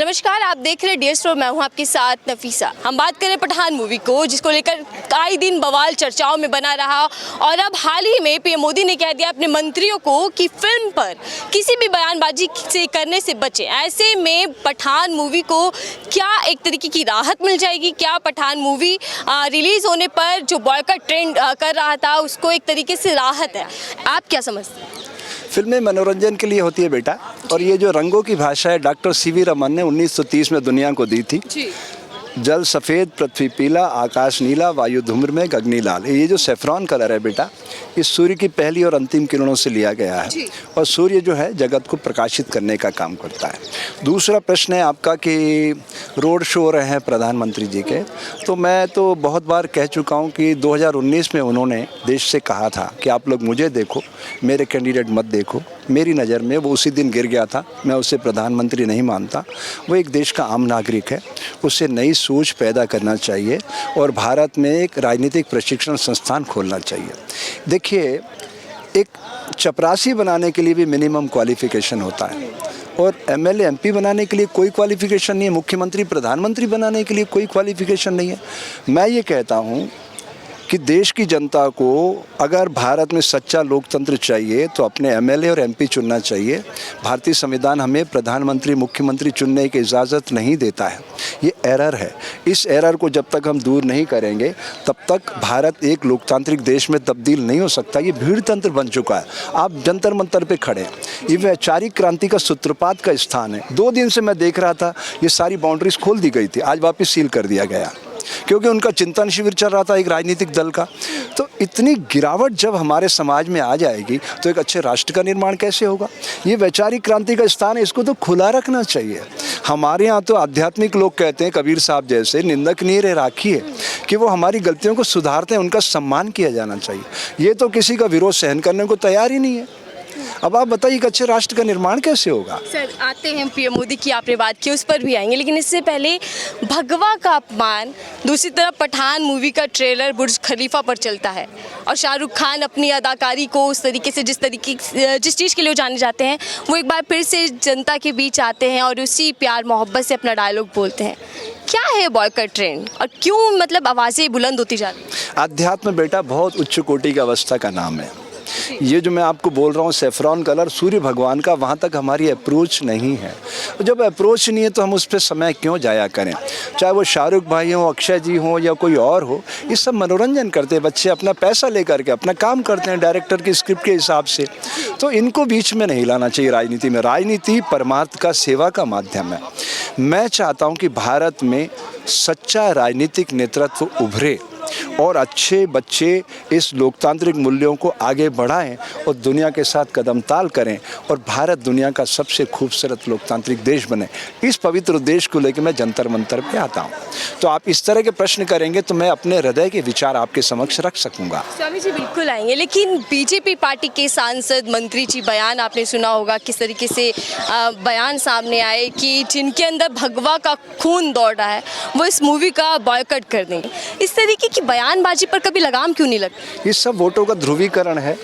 नमस्कार, आप देख रहे हैं डी स्टोर। मैं हूं आपके साथ नफीसा। हम बात करें पठान मूवी को, जिसको लेकर कई दिन बवाल चर्चाओं में बना रहा और अब हाल ही में पीएम मोदी ने कह दिया अपने मंत्रियों को कि फिल्म पर किसी भी बयानबाजी से करने से बचें। ऐसे में पठान मूवी को क्या एक तरीके की राहत मिल जाएगी? क्या पठान मूवी रिलीज होने पर जो बॉयकॉट ट्रेंड कर रहा था उसको एक तरीके से राहत है? आप क्या समझते हैं? फिल्में मनोरंजन के लिए होती है बेटा, और ये जो रंगों की भाषा है डॉक्टर सीवी रमन ने 1930 में दुनिया को दी थी। जल सफ़ेद, पृथ्वी पीला, आकाश नीला, वायु धूम्र में, गगनी लाल। ये जो सेफ्रॉन कलर है बेटा, इस सूर्य की पहली और अंतिम किरणों से लिया गया है और सूर्य जो है जगत को प्रकाशित करने का काम करता है। दूसरा प्रश्न है आपका कि रोड शो रहे हैं प्रधानमंत्री जी के, तो मैं तो बहुत बार कह चुका हूँ कि 2019 में उन्होंने देश से कहा था कि आप लोग मुझे देखो, मेरे कैंडिडेट मत देखो। मेरी नज़र में वो उसी दिन गिर गया था। मैं उसे प्रधानमंत्री नहीं मानता। वो एक देश का आम नागरिक है, उसे नई सोच पैदा करना चाहिए और भारत में एक राजनीतिक प्रशिक्षण संस्थान खोलना चाहिए। देखिए, एक चपरासी बनाने के लिए भी मिनिमम क्वालिफिकेशन होता है और एमएलए एमपी बनाने के लिए कोई क्वालिफिकेशन नहीं है। मुख्यमंत्री प्रधानमंत्री बनाने के लिए कोई क्वालिफिकेशन नहीं है। मैं ये कहता हूँ कि देश की जनता को अगर भारत में सच्चा लोकतंत्र चाहिए तो अपने एमएलए और एमपी चुनना चाहिए। भारतीय संविधान हमें प्रधानमंत्री मुख्यमंत्री चुनने की इजाज़त नहीं देता है। ये एरर है। इस एरर को जब तक हम दूर नहीं करेंगे तब तक भारत एक लोकतांत्रिक देश में तब्दील नहीं हो सकता। ये भीड़ तंत्र बन चुका है। आप जंतर मंतर पे खड़े हैं, ये वैचारिक क्रांति का सूत्रपात का स्थान है। 2 दिन से मैं देख रहा था, ये सारी बाउंड्रीज खोल दी गई थी, आज वापस सील कर दिया गया क्योंकि उनका चिंतन शिविर चल रहा था एक राजनीतिक दल का। तो इतनी गिरावट जब हमारे समाज में आ जाएगी तो एक अच्छे राष्ट्र का निर्माण कैसे होगा? ये वैचारिक क्रांति का स्थान है, इसको तो खुला रखना चाहिए। हमारे यहाँ तो आध्यात्मिक लोग कहते हैं, कबीर साहब जैसे, निंदकनीय राखी है कि वो हमारी गलतियों को सुधारते हैं, उनका सम्मान किया जाना चाहिए। ये तो किसी का विरोध सहन करने को तैयार ही नहीं है। अब आप बताइए कि अच्छे राष्ट्र का निर्माण कैसे होगा? सर, आते हैं पीएम मोदी की आपने बात की, उस पर भी आएंगे, लेकिन इससे पहले भगवा का अपमान, दूसरी तरफ पठान मूवी का ट्रेलर बुर्ज खलीफा पर चलता है और शाहरुख खान अपनी अदाकारी को उस तरीके से जिस चीज़ के लिए जाने जाते हैं वो एक बार फिर से जनता के बीच आते हैं और उसी प्यार मोहब्बत से अपना डायलॉग बोलते हैं। क्या है बॉयकॉट ट्रेंड और क्यों आवाज़ें बुलंद होती जा रही हैं? अध्यात्म बेटा बहुत उच्च कोटि की अवस्था का नाम है। ये जो मैं आपको बोल रहा हूँ सेफ्रॉन कलर सूर्य भगवान का, वहाँ तक हमारी अप्रोच नहीं है। जब अप्रोच नहीं है तो हम उस पर समय क्यों जाया करें? चाहे वो शाहरुख भाई हो, अक्षय जी हो या कोई और हो, ये सब मनोरंजन करते हैं। बच्चे अपना पैसा लेकर के अपना काम करते हैं डायरेक्टर की स्क्रिप्ट के हिसाब से। तो इनको बीच में नहीं लाना चाहिए राजनीति में। राजनीति परमार्थ का, सेवा का माध्यम है। मैं चाहता हूँ कि भारत में सच्चा राजनीतिक नेतृत्व उभरे और अच्छे बच्चे इस लोकतांत्रिक मूल्यों को आगे बढ़ाएं और दुनिया के साथ कदम ताल करें और भारत दुनिया का सबसे खूबसूरत लोकतांत्रिक देश बने। इस पवित्र देश को लेकर मैं जंतर मंतर पे आता हूं। तो आप इस तरह के प्रश्न करेंगे तो मैं अपने हृदय के विचार आपके समक्ष रख सकूंगा। स्वामी जी बिल्कुल आएंगे, लेकिन बीजेपी पार्टी के सांसद मंत्री जी बयान आपने सुना होगा, किस तरीके से बयान सामने आए कि जिनके अंदर भगवा का खून दौड़ रहा है वो इस मूवी का बॉयकॉट कर देंगे। इस तरीके की बयानबाजी पर कभी लगाम क्यों नहीं लगती? ये सब वोटों का ध्रुवीकरण है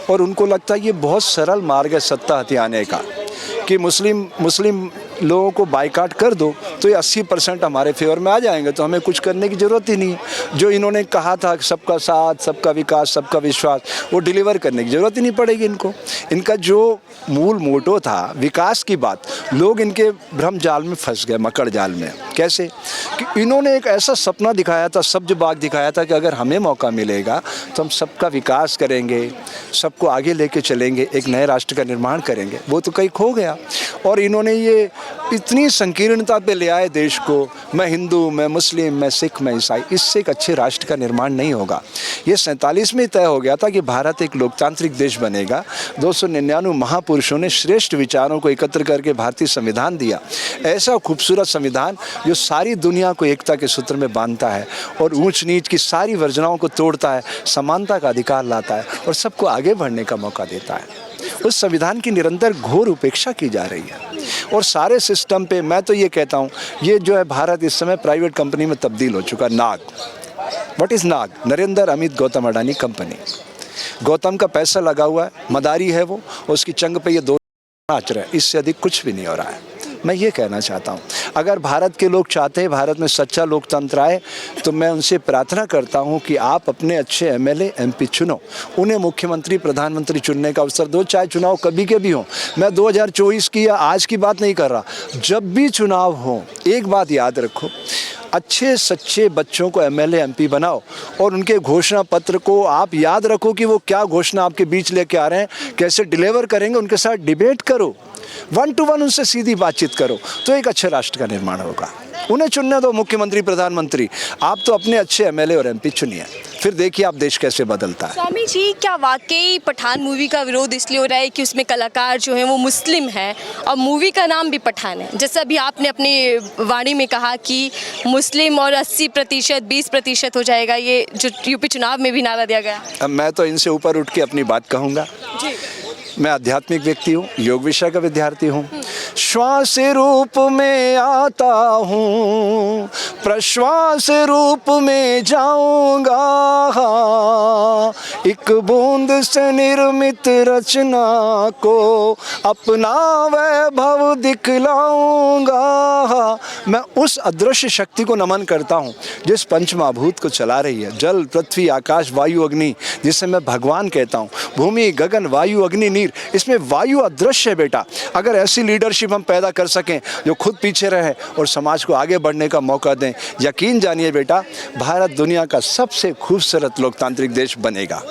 और उनको लगता है ये बहुत सरल मार्ग है सत्ता हथियाने का कि मुस्लिम लोगों को बाइकाट कर दो तो ये 80% हमारे फेवर में आ जाएंगे, तो हमें कुछ करने की ज़रूरत ही नहीं है। जो इन्होंने कहा था सबका साथ, सबका विकास, सबका विश्वास, वो डिलीवर करने की ज़रूरत ही नहीं पड़ेगी इनको। इनका जो मूल मोटो था विकास की बात, लोग इनके भ्रम जाल में फंस गए, मकड़ जाल में। कैसे कि इन्होंने एक ऐसा सपना दिखाया था, सब्ज बाग दिखाया था कि अगर हमें मौका मिलेगा तो हम सबका विकास करेंगे, सबको आगे लेके चलेंगे, एक नए राष्ट्र का निर्माण करेंगे। वो तो कहीं खो गया और इन्होंने ये इतनी संकीर्णता पे ले आए देश को। मैं हिंदू, मैं मुस्लिम, मैं सिख, मैं ईसाई। इससे एक अच्छे राष्ट्र का निर्माण नहीं होगा। ये 47 में तय हो गया था कि भारत एक लोकतांत्रिक देश बनेगा। 299 महापुरुषों ने श्रेष्ठ विचारों को एकत्र करके भारतीय संविधान दिया। ऐसा खूबसूरत संविधान जो सारी दुनिया को एकता के सूत्र में बांधता है और ऊंच नीच की सारी वर्जनाओं को तोड़ता है, समानता का अधिकार लाता है और सबको आगे बढ़ने का मौका देता है। उस संविधान की निरंतर घोर उपेक्षा की जा रही है और सारे सिस्टम पे मैं तो ये कहता हूँ, ये जो है भारत इस समय प्राइवेट कंपनी में तब्दील हो चुका। नाग, व्हाट इज़ नाग? नरेंद्र अमित गौतम अडानी कंपनी। गौतम का पैसा लगा हुआ है, मदारी है वो, उसकी चंग पे ये 2 नाच रहे हैं, इससे अधिक कुछ भी नहीं हो रहा है। मैं ये कहना चाहता हूँ, अगर भारत के लोग चाहते हैं भारत में सच्चा लोकतंत्र आए, तो मैं उनसे प्रार्थना करता हूँ कि आप अपने अच्छे एमएलए एमपी चुनो, उन्हें मुख्यमंत्री प्रधानमंत्री चुनने का अवसर दो, चाहे चुनाव कभी के भी हों। मैं 2024 की या आज की बात नहीं कर रहा, जब भी चुनाव हो एक बात याद रखो, अच्छे सच्चे बच्चों को एमएलए एमपी बनाओ और उनके घोषणा पत्र को आप याद रखो कि वो क्या घोषणा आपके बीच लेके आ रहे हैं, कैसे डिलीवर करेंगे, उनके साथ डिबेट करो, 1 to 1 उनसे सीधी बातचीत करो, तो एक अच्छे राष्ट्र का निर्माण होगा। उन्हें चुनने दो मुख्यमंत्री प्रधानमंत्री, आप तो अपने अच्छे एमएलए और एमपी चुनिए, फिर देखिए आप देश कैसे बदलता है। स्वामी जी, क्या वाकई पठान मूवी का विरोध इसलिए हो रहा है कि उसमें कलाकार जो हैं वो मुस्लिम हैं और मूवी का नाम भी पठान है? जैसा अभी आपने अपनी वाणी में कहा कि मुस्लिम और 80% 20% हो जाएगा, ये जो यूपी चुनाव में भी नारा दिया गया। अब मैं तो इनसे ऊपर उठ के अपनी बात कहूँगा। मैं आध्यात्मिक व्यक्ति हूँ, योग विषय का विद्यार्थी हूँ। श्वास रूप में आता हूँ, प्रश्वास रूप में जाऊंगा, एक बूंद से निर्मित रचना को अपना वैभव दिखलाऊंगा। मैं उस अदृश्य शक्ति को नमन करता हूँ जिस पंचमहाभूत को चला रही है, जल पृथ्वी आकाश वायु अग्नि, जिसे मैं भगवान कहता हूँ। भूमि गगन वायु अग्नि नीर, इसमें वायु अदृश्य है बेटा। अगर ऐसी लीडरशिप हम पैदा कर सकें जो खुद पीछे रहे और समाज को आगे बढ़ने का मौका दें, यकीन जानिए बेटा, भारत दुनिया का सबसे खूबसूरत लोकतांत्रिक देश बनेगा।